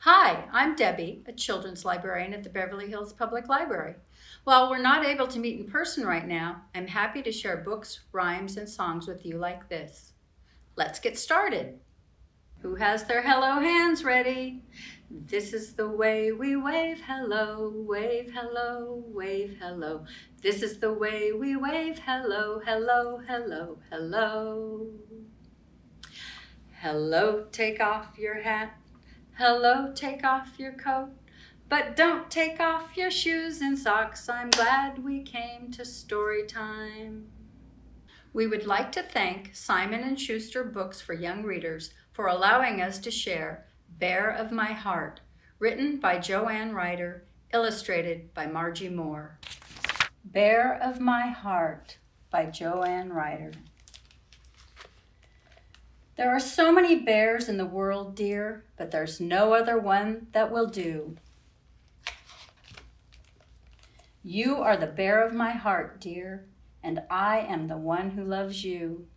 Hi, I'm Debbie, a children's librarian at the Beverly Hills Public Library. While we're not able to meet in person right now, I'm happy to share books, rhymes, and songs with you like this. Let's get started. Who has their hello hands ready? This is the way we wave hello, wave hello, wave hello. This is the way we wave hello, hello, hello, hello. Hello, take off your hat. Hello, take off your coat. But don't take off your shoes and socks. I'm glad we came to Storytime. We would like to thank Simon & Schuster Books for Young Readers for allowing us to share Bear of My Heart, written by Joanne Ryder, illustrated by Margie Moore. Bear of My Heart by Joanne Ryder. There are so many bears in the world, dear, but there's no other one that will do. You are the bear of my heart, dear, and I am the one who loves you.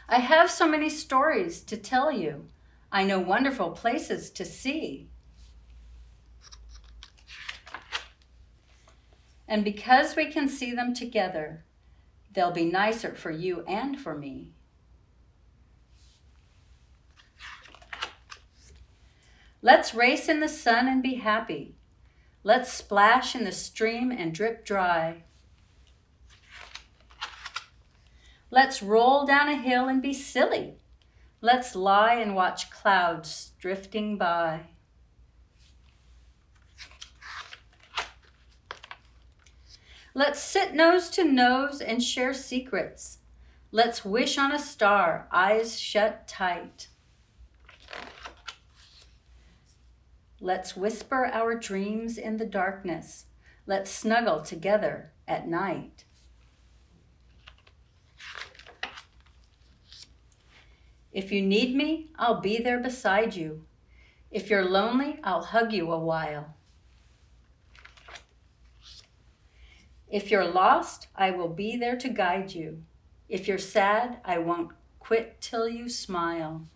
I have so many stories to tell you. I know wonderful places to see. And because we can see them together, they'll be nicer for you and for me. Let's race in the sun and be happy. Let's splash in the stream and drip dry. Let's roll down a hill and be silly. Let's lie and watch clouds drifting by. Let's sit nose to nose and share secrets. Let's wish on a star, eyes shut tight. Let's whisper our dreams in the darkness. Let's snuggle together at night. If you need me, I'll be there beside you. If you're lonely, I'll hug you a while. If you're lost, I will be there to guide you. If you're sad, I won't quit till you smile.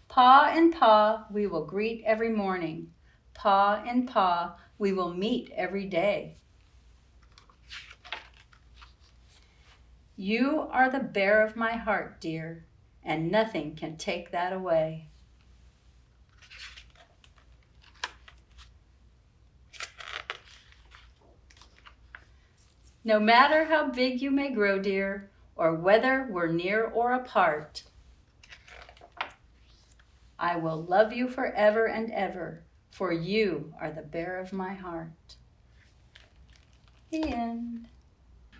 Paw in paw, we will greet every morning. Paw in paw, we will meet every day. You are the bear of my heart, dear, and nothing can take that away. No matter how big you may grow, dear, or whether we're near or apart, I will love you forever and ever, for you are the bear of my heart. The end.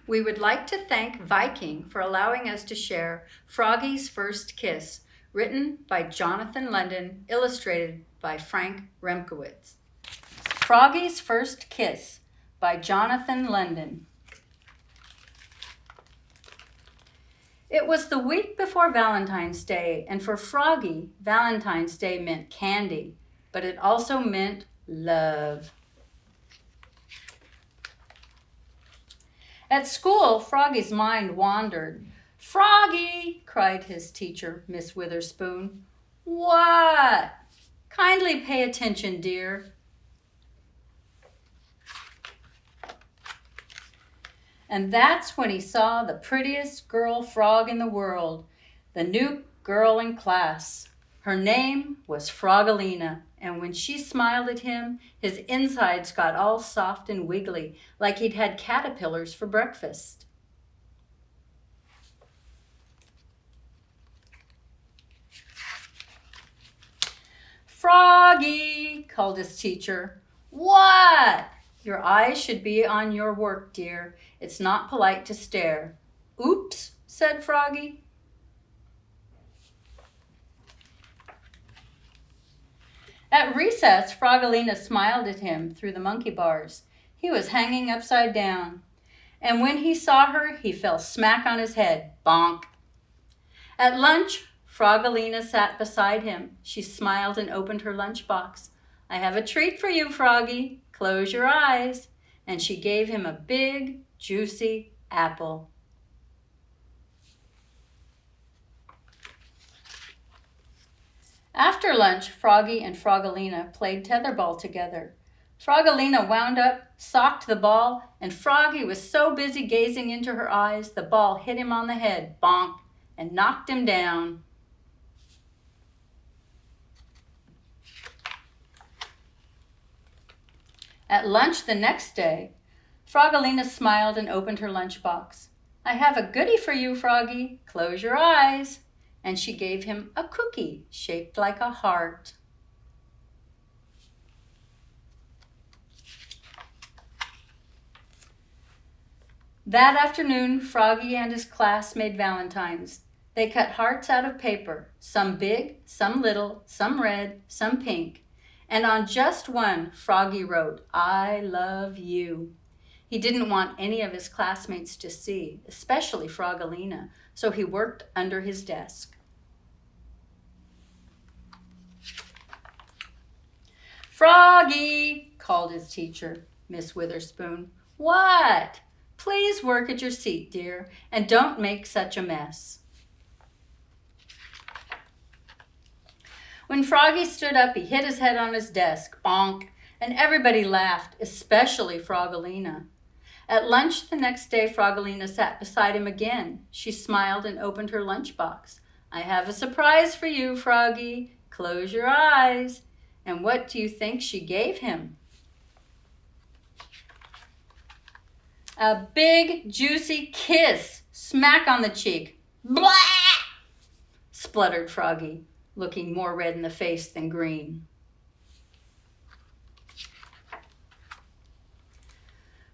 We would like to thank Viking for allowing us to share Froggy's First Kiss, written by Jonathan London, illustrated by Frank Remkowitz. Froggy's First Kiss by Jonathan London. It was the week before Valentine's Day, and for Froggy, Valentine's Day meant candy, but it also meant love. At school, Froggy's mind wandered. "Froggy!" cried his teacher, Miss Witherspoon. "What?" "Kindly pay attention, dear." And that's when he saw the prettiest girl frog in the world, the new girl in class. Her name was Froggalina, and when she smiled at him, his insides got all soft and wiggly, like he'd had caterpillars for breakfast. "Froggy!" called his teacher. "What?" "Your eyes should be on your work, dear. It's not polite to stare." "Oops," said Froggy. At recess, Froggalina smiled at him through the monkey bars. He was hanging upside down. And when he saw her, he fell smack on his head. Bonk. At lunch, Froggalina sat beside him. She smiled and opened her lunchbox. "I have a treat for you, Froggy. Close your eyes." And she gave him a big, juicy apple. After lunch, Froggy and Froggalina played tetherball together. Froggalina wound up, socked the ball, and Froggy was so busy gazing into her eyes, the ball hit him on the head, bonk, and knocked him down. At lunch the next day, Froggalina smiled and opened her lunchbox. "I have a goodie for you, Froggy. Close your eyes." And she gave him a cookie shaped like a heart. That afternoon, Froggy and his class made Valentines. They cut hearts out of paper, some big, some little, some red, some pink. And on just one, Froggy wrote, "I love you." He didn't want any of his classmates to see, especially Froggalina, so he worked under his desk. "Froggy," called his teacher, Miss Witherspoon. "What?" "Please work at your seat, dear, and don't make such a mess." When Froggy stood up, he hit his head on his desk, bonk, and everybody laughed, especially Froggalina. At lunch the next day, Froggalina sat beside him again. She smiled and opened her lunchbox. "I have a surprise for you, Froggy. Close your eyes." And what do you think she gave him? A big, juicy kiss, smack on the cheek. "Blah!" spluttered Froggy, looking more red in the face than green.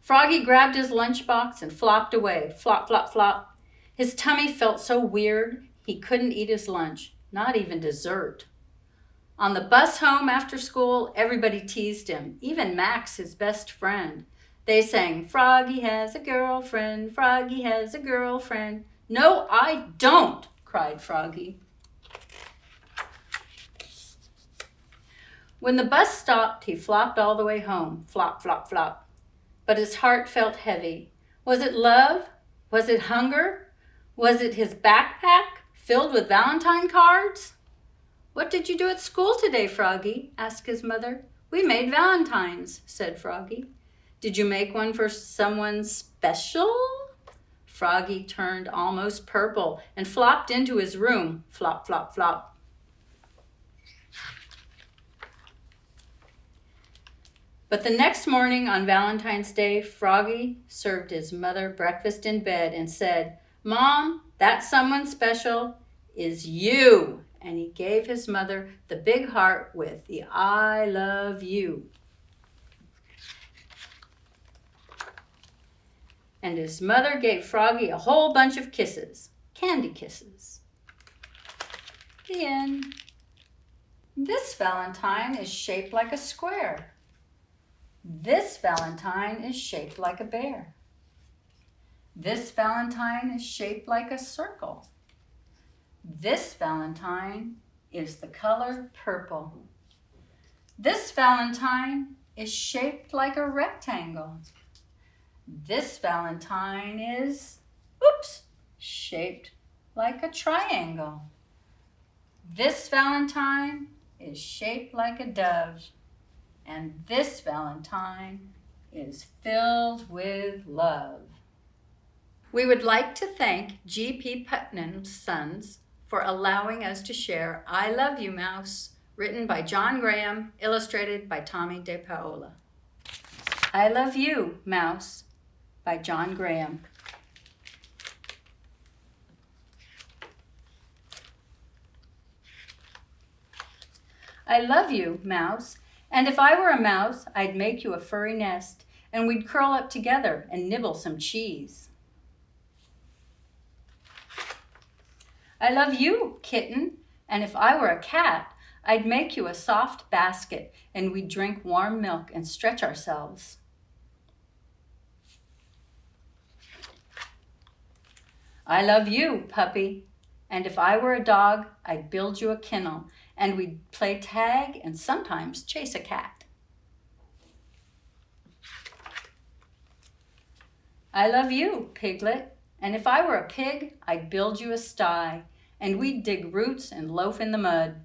Froggy grabbed his lunchbox and flopped away, flop, flop, flop. His tummy felt so weird he couldn't eat his lunch, not even dessert. On the bus home after school, everybody teased him, even Max, his best friend. They sang, "Froggy has a girlfriend, Froggy has a girlfriend." "No, I don't," cried Froggy. When the bus stopped, he flopped all the way home, flop, flop, flop. But his heart felt heavy. Was it love? Was it hunger? Was it his backpack filled with Valentine cards? "What did you do at school today, Froggy?" asked his mother. "We made Valentines," said Froggy. "Did you make one for someone special?" Froggy turned almost purple and flopped into his room, flop, flop, flop. But the next morning on Valentine's Day, Froggy served his mother breakfast in bed and said, "Mom, that someone special is you." And he gave his mother the big heart with the "I love you." And his mother gave Froggy a whole bunch of kisses, candy kisses. The end. This Valentine is shaped like a square. This Valentine is shaped like a bear. This Valentine is shaped like a circle. This Valentine is the color purple. This Valentine is shaped like a rectangle. This Valentine is, shaped like a triangle. This Valentine is shaped like a dove. And this Valentine is filled with love. We would like to thank G.P. Putnam's Sons for allowing us to share I Love You, Mouse, written by John Graham, illustrated by Tommy De Paola. I Love You, Mouse, by John Graham. I love you, Mouse. And if I were a mouse, I'd make you a furry nest, and we'd curl up together and nibble some cheese. I love you, kitten, and if I were a cat, I'd make you a soft basket, and we'd drink warm milk and stretch ourselves. I love you, puppy, and if I were a dog, I'd build you a kennel, and we'd play tag and sometimes chase a cat. I love you, piglet, and if I were a pig, I'd build you a sty, and we'd dig roots and loaf in the mud.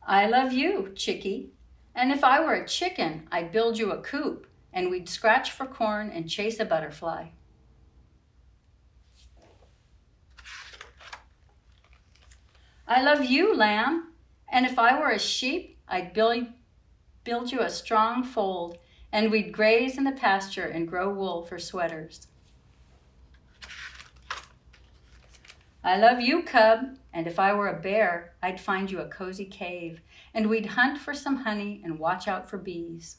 I love you, chickie. And if I were a chicken, I'd build you a coop, and we'd scratch for corn and chase a butterfly. I love you, lamb. And if I were a sheep, I'd build you a strong fold, and we'd graze in the pasture and grow wool for sweaters. I love you, cub. And if I were a bear, I'd find you a cozy cave, and we'd hunt for some honey and watch out for bees.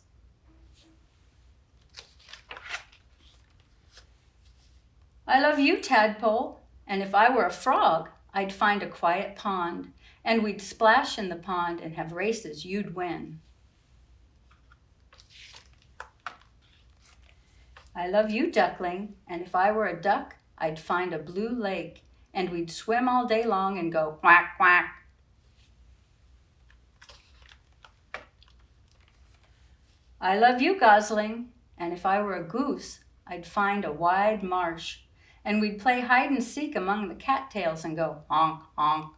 I love you, tadpole. And if I were a frog, I'd find a quiet pond, and we'd splash in the pond and have races you'd win. I love you, duckling, and if I were a duck, I'd find a blue lake, and we'd swim all day long and go quack, quack. I love you, gosling, and if I were a goose, I'd find a wide marsh, and we'd play hide and seek among the cattails and go honk, honk.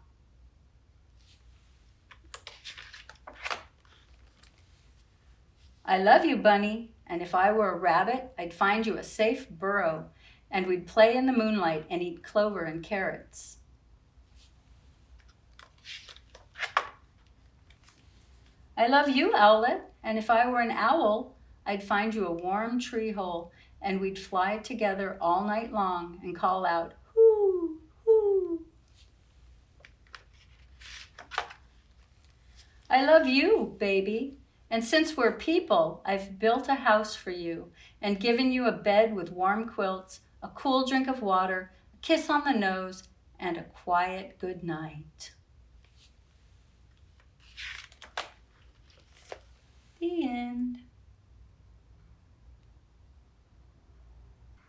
I love you, bunny, and if I were a rabbit, I'd find you a safe burrow, and we'd play in the moonlight and eat clover and carrots. I love you, owlet, and if I were an owl, I'd find you a warm tree hole, and we'd fly together all night long and call out, hoo, hoo. I love you, baby, and since we're people, I've built a house for you and given you a bed with warm quilts, a cool drink of water, a kiss on the nose, and a quiet good night. The end.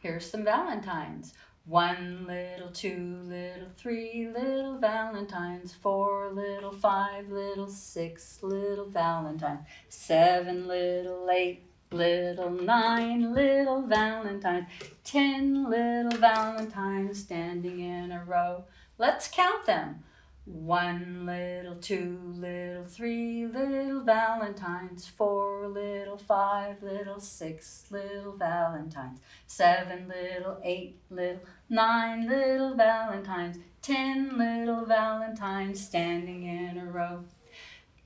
Here's some Valentines. 1 little, 2 little, 3 little Valentines, 4 little, 5 little, 6 little Valentines, 7 little, 8 little, 9 little Valentines, 10 little Valentines standing in a row. Let's count them. 1 little, 2 little, 3 little Valentines, 4 little, 5 little, 6 little Valentines, 7 little, 8 little, 9 little Valentines, 10 little Valentines standing in a row.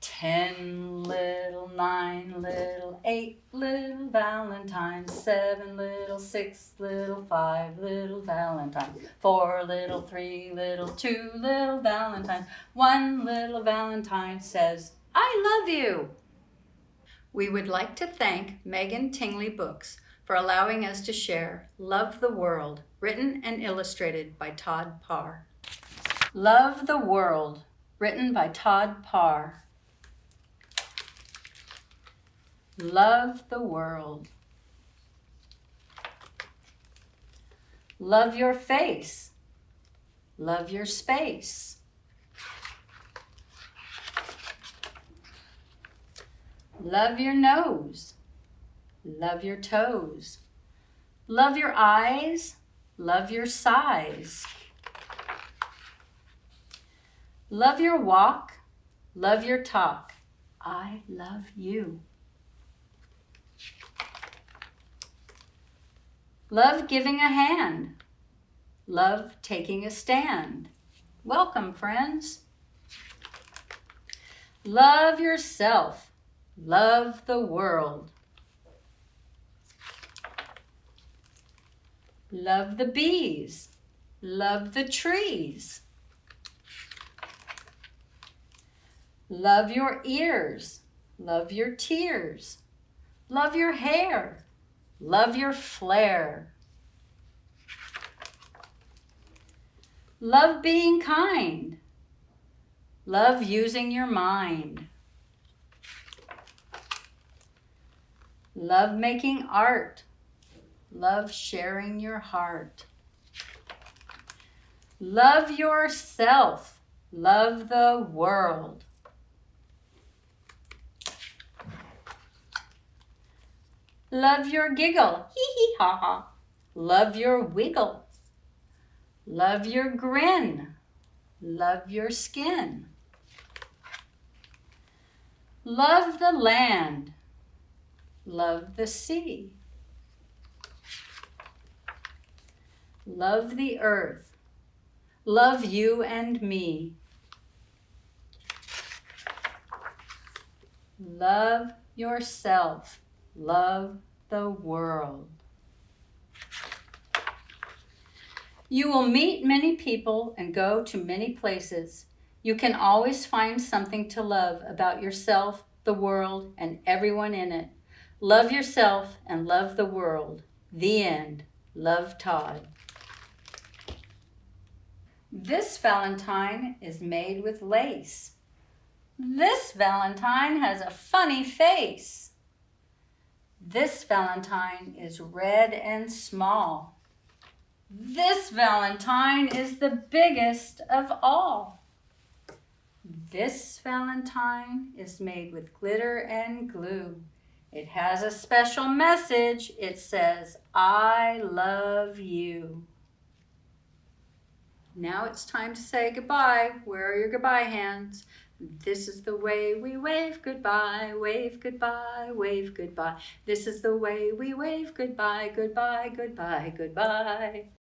10 little, 9 little, 8 little Valentines, 7 little, 6 little, 5 little Valentines, 4 little, 3 little, 2 little Valentines, 1 little Valentine says, I love you. We would like to thank Megan Tingley Books for allowing us to share Love the World, written and illustrated by Todd Parr. Love the World, written by Todd Parr. Love the world. Love your face. Love your space. Love your nose. Love your toes. Love your eyes. Love your size. Love your walk. Love your talk. I love you. Love giving a hand. Love taking a stand. Welcome, friends. Love yourself. Love the world. Love the bees. Love the trees. Love your ears. Love your tears. Love your hair. Love your flair. Love being kind. Love using your mind. Love making art. Love sharing your heart. Love yourself. Love the world. Love your giggle, hee hee ha ha. Love your wiggle. Love your grin. Love your skin. Love the land. Love the sea. Love the earth. Love you and me. Love yourself. Love the world. You will meet many people and go to many places. You can always find something to love about yourself, the world, and everyone in it. Love yourself and love the world. The end. Love, Todd. This Valentine is made with lace. This Valentine has a funny face. This Valentine is red and small. This Valentine is the biggest of all. This Valentine is made with glitter and glue. It has a special message. It says, I love you. Now it's time to say goodbye. Where are your goodbye hands? This is the way we wave goodbye, wave goodbye, wave goodbye. This is the way we wave goodbye, goodbye, goodbye, goodbye.